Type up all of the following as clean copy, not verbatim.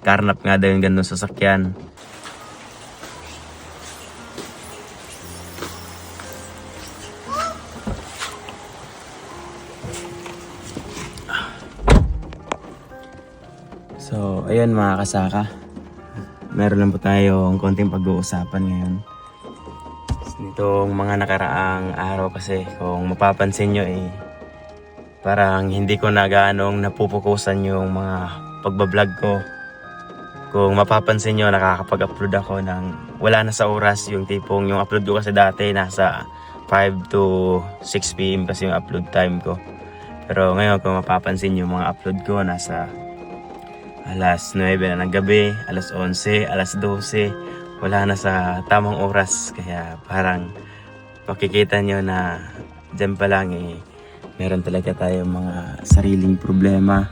karnap nga daw yung gandong sasakyan. So, ayun mga kasaka. Meron lang po tayong konting pag-uusapan ngayon. Nitong mga nakaraang araw kasi, kung mapapansin nyo parang hindi ko na ganong napupukusan yung mga pagbablog ko. Kung mapapansin nyo, nakakapag-upload ako ng wala na sa oras, yung tipong yung upload ko kasi dati nasa 5 to 6 PM kasi yung upload time ko. Pero ngayon kung mapapansin nyo, mga upload ko nasa alas 9 na ng gabi, alas 11, alas 12, wala na sa tamang oras. Kaya parang makikita nyo na dyan pa lang meron talaga tayong mga sariling problema,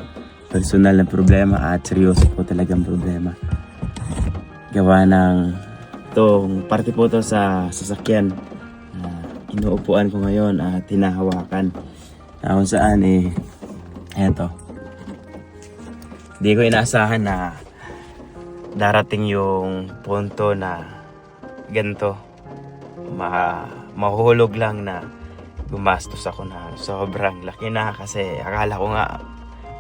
personal na problema at seryoso po talagang problema. Gawa ng itong parte po to sa sasakyan na inuupuan ko ngayon at hinahawakan. Na kung saan eto. Di ko inaasahan na darating yung punto na ganito. Mahuhulog lang na gumastos ako na sobrang laki na, kasi akala ko nga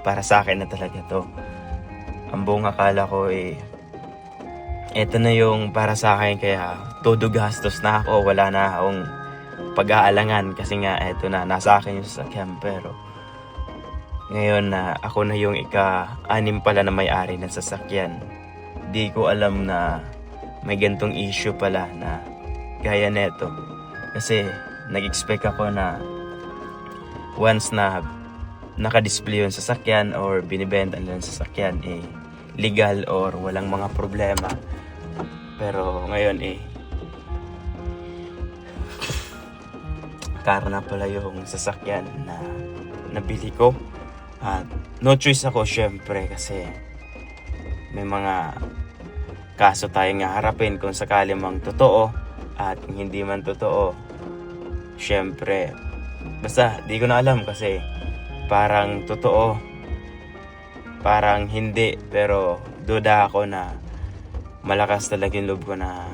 para sa akin na talaga to. Ang buong akala ko eto na yung para sa akin, kaya todo gastos na ako, wala na akong pag-aalangan kasi nga eto na, nasa akin yung sasakyan. Pero ngayon na ako na yung ika-anim pala na may-ari ng sasakyan, di ko alam na may gantong issue pala na gaya neto. Kasi nag-expect ako na once na naka-display yung sasakyan or binibenta lang yung sasakyan, legal or walang mga problema. Pero ngayon karna pala yung sasakyan na nabili ko. At no choice ako syempre, kasi may mga kaso tayong harapin kung sakali mang totoo at hindi man totoo. Syempre, basta di ko na alam, kasi parang totoo, parang hindi, pero duda ako na malakas talaga yung loob ko na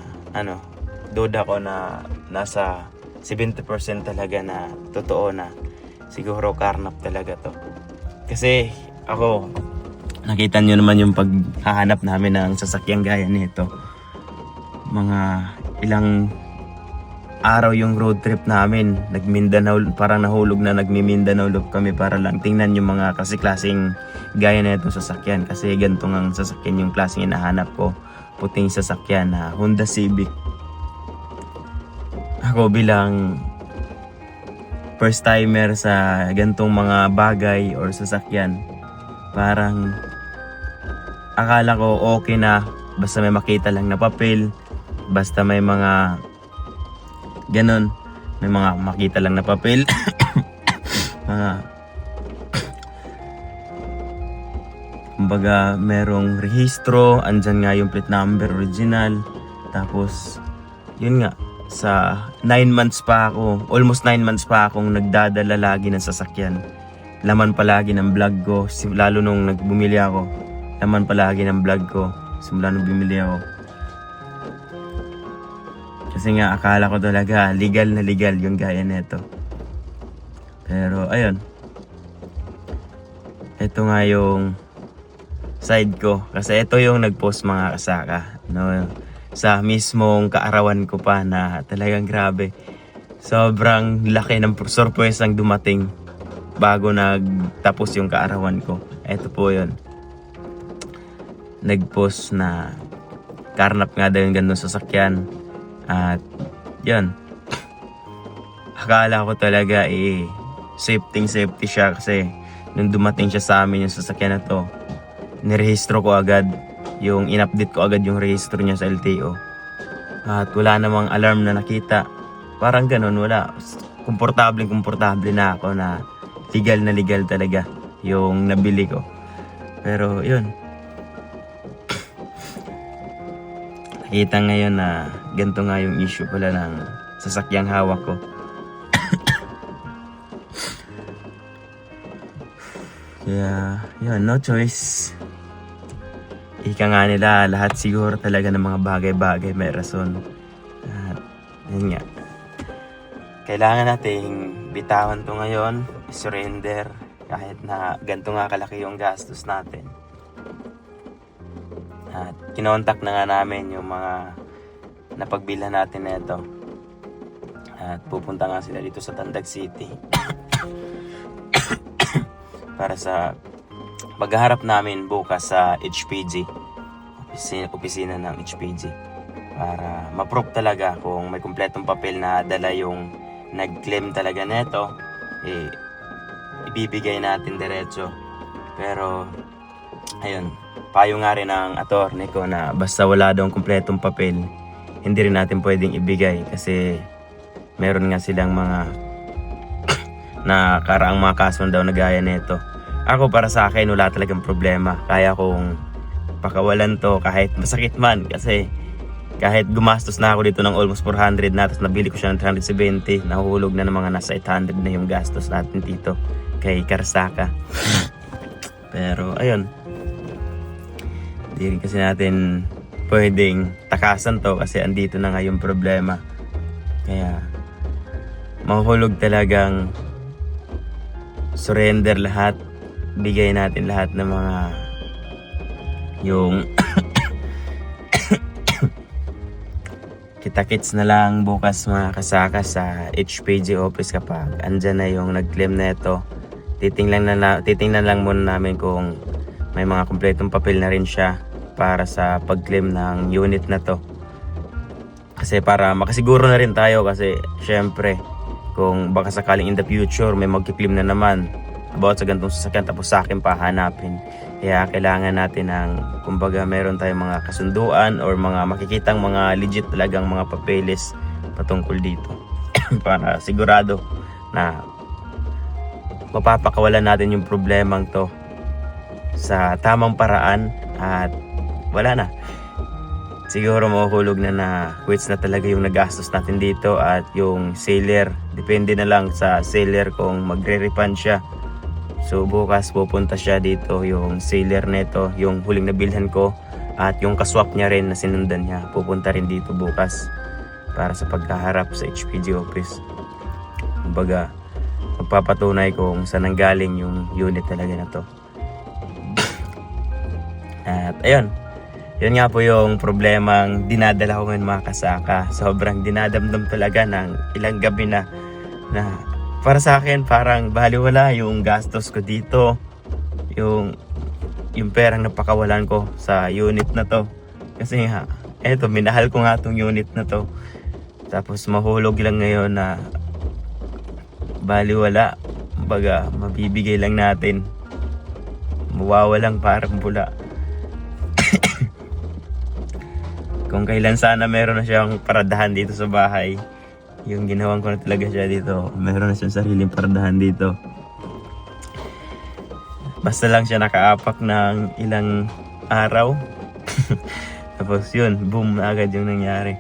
duda ko na nasa 70% talaga na totoo, na siguro karnap talaga to. Kasi ako, nakita nyo naman yung paghahanap namin ng sasakyan gaya nito. Mga ilang araw yung road trip namin. Nag-Mindanao, parang nahulog na nagmi-Mindanao loop kami para lang tingnan yung mga klaseng gaya nito sasakyan. Kasi ganito ang sasakyan yung klaseng hinahanap ko. Puting sasakyan na Honda Civic. Ako bilang first timer sa gantong mga bagay or sasakyan, parang akala ko okay na basta may makita lang na papel, basta may mga ganon, may mga makita lang na papel. mga kumbaga merong rehistro, andyan nga yung plate number original, tapos yun nga, sa 9 months pa ako, almost 9 months pa akong nagdadala lagi ng sasakyan. Laman palagi ng vlog ko, lalo nung nagbumili ako. Laman palagi ng vlog ko, simula nung bumili ako. Kasi nga akala ko talaga legal na legal yung gaya nito. Pero ayun. Ito nga yung side ko. Kasi ito yung nag-post mga kasaka. No? Sa mismong kaarawan ko pa na talagang grabe. Sobrang laki ng surprise ang dumating bago nagtapos yung kaarawan ko. Ito po yun. Nag-post na karnap nga daw yung gandong sasakyan. At yun. Akala ko talaga safety siya, kasi nung dumating siya sa amin yung sasakyan na to, nirehistro ko agad. Yung in-update ko agad yung rehistro niya sa LTO. At wala namang alarm na nakita. Parang ganun, wala. Komportable na ako na legal talaga yung nabili ko. Pero yun. Nakita ngayon na ganito nga yung issue pala ng sasakyang hawak ko. Kaya yun, no choice. ika nga nila, lahat siguro talaga ng mga bagay-bagay may rason. At yun nga, kailangan nating bitawan to ngayon, surrender, kahit na ganito nga kalaki yung gastos natin. At kinontak na nga namin yung mga napagbilhan natin na ito. At pupunta nga sila dito sa Tandag City para sa paghaharap namin bukas sa HPG, opisina ng HPG, para ma-prove talaga kung may kumpletong papel na dala yung nag-claim talaga neto, ibibigay natin diretso. Pero ayun, payo nga rin ng attorney ko na basta wala daw kumpletong papel, hindi rin natin pwedeng ibigay kasi meron nga silang mga nakaraang mga kaso daw na gaya nito. Ako, para sa akin, wala talagang problema. Kaya kong pakawalan to kahit masakit man. Kasi kahit gumastos na ako dito ng almost 400 na, tapos nabili ko siya ng 370, nahuhulog na ng mga nasa 800 na yung gastos natin dito kay Karsaka. Pero ayun, hindi rin kasi natin pwedeng takasan to kasi andito na nga yung problema. Kaya mahuhulog talagang surrender lahat. Bigay natin lahat ng mga yung kita-kits na lang bukas mga kasaka sa HPG office kapag andyan na yung nag-claim na ito. Titingnan lang muna namin kung may mga kumpletong papel na rin siya para sa pag-claim ng unit na to. Kasi para makasiguro na rin tayo kasi syempre kung baka sakaling in the future may mag-claim na naman about sa ganitong sasakyan tapos sa akin pa hanapin. Kaya kailangan natin ng kumbaga meron tayong mga kasunduan or mga makikitang mga legit talagang mga papeles patungkol dito para sigurado na mapapakawalan natin yung problemang to sa tamang paraan at wala na. Siguro mahuhulog na quits na talaga yung nagastos natin dito at yung seller, depende na lang sa seller kung magre-refund siya. So bukas pupunta siya dito, yung seller neto, yung huling nabilhan ko at yung kaswap niya rin na sinundan niya, pupunta rin dito bukas para sa pagkaharap sa HPG office. Kumbaga, magpapatunay kung saan nanggaling yung unit talaga na to. At ayun, yun nga po yung problemang dinadala ko ngayon mga kasaka. Sobrang dinadamdam talaga ng ilang gabi na para sa akin parang baliwala yung gastos ko dito, yung perang napakawalan ko sa unit na to. Kasi nga, eto, minahal ko nga tong unit na to. Tapos mahulog lang ngayon na baliwala. Baga, mabibigay lang natin. Mawawalang parang bula. Kung kailan sana meron na siyang paradahan dito sa bahay, yung ginawan ko na talaga siya dito. Meron na siyang sariling paradahan dito. Basta lang siya nakaapak ng ilang araw. Tapos yun, boom, agad yung nangyari.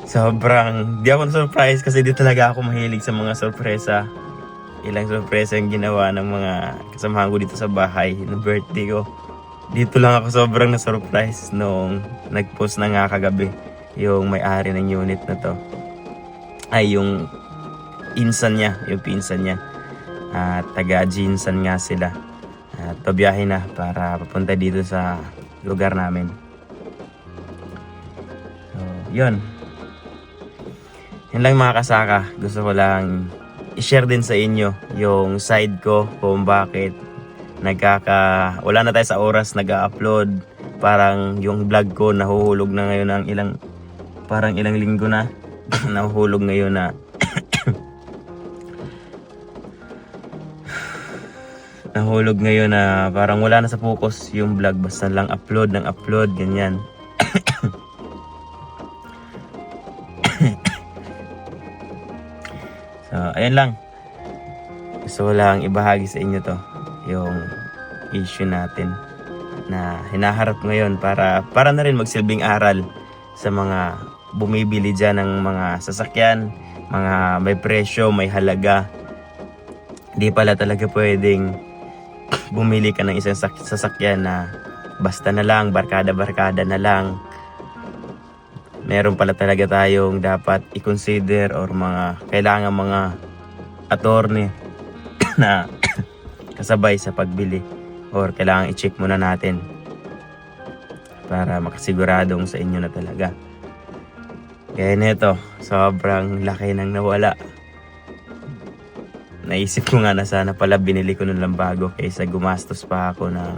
Sobrang, di ako na-surprise kasi di talaga ako mahilig sa mga sorpresa. Ilang sorpresa yung ginawa ng mga kasamahan ko dito sa bahay ng birthday ko. Dito lang ako sobrang na-surprise nung nag-post na nga kagabi yung may-ari ng unit na to. Ay, yung pinsan niya. Taga-Jinsan nga sila. At pabiyahe na para papunta dito sa lugar namin. So, yun. Yan lang mga kasaka. Gusto ko lang i-share din sa inyo yung side ko kung bakit wala na tayo sa oras nag-upload. Parang yung vlog ko nahuhulog na ngayon ng ilang linggo na. Nahuhulog ngayon na parang wala na sa focus yung vlog, basta lang upload ganyan. So ayun lang, gusto ko lang ibahagi sa inyo to yung issue natin na hinaharap ngayon para na rin magsilbing aral sa mga bumibili dyan ng mga sasakyan, mga may presyo, may halaga. Di pala talaga pwedeng bumili ka ng isang sasakyan na basta na lang, barkada-barkada na lang. Meron pala talaga tayong dapat i-consider or kailangan mga attorney na kasabay sa pagbili or kailangan i-check muna natin para makasiguradong sa inyo na talaga. Kaya nito, sobrang laki nang nawala. Naisip ko nga na sana pala binili ko nun lang bago kaysa gumastos pa ako ng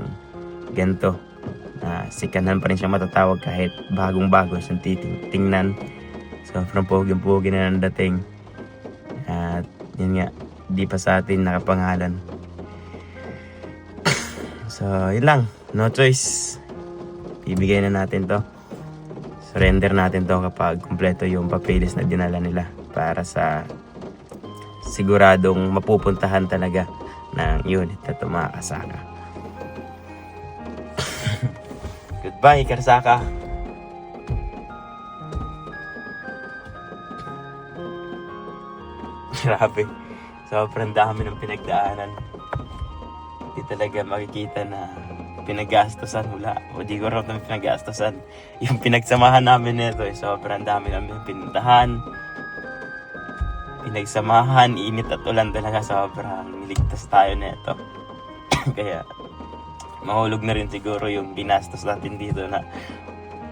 ganito. Na sikanan pa rin siya matatawag kahit bagong-bago siyang tingnan. Sobrang pogi-pogi na ng dating. At yun nga, di pa sa atin nakapangalan. So, yun lang. No choice. Ibigay na natin to. Surrender natin to kapag kumpleto yung papeles na dinala nila para sa siguradong mapupuntahan talaga ng unit na ito, mga kasaka. Goodbye, Karsaka. Grabe, sobrang dami ng pinagdaanan. Hindi talaga makikita na pinaggastosan. Wala, o di ko rin naman pinaggastosan. Yung pinagsamahan namin nito, sobrang dami namin pinuntahan. Pinagsamahan, init at ulan talaga, sobrang niligtas tayo nito. Kaya mahulog na rin siguro yung binastos natin dito na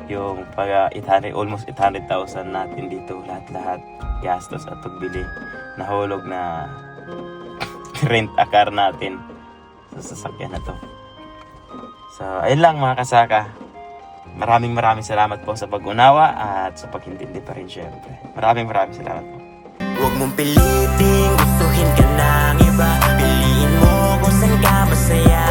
yung almost 800,000 natin dito, lahat-lahat gastos at pagbili. Nahulog na rent a car natin sa sasakyan na to. So ayun lang, mga kasaka. Maraming salamat po sa pag-unawa at sa pag-intindi pa rin, syempre. Maraming salamat po. Huwag mong piliting gustuhin ka ng iba. Piliin mo kung saan ka masaya.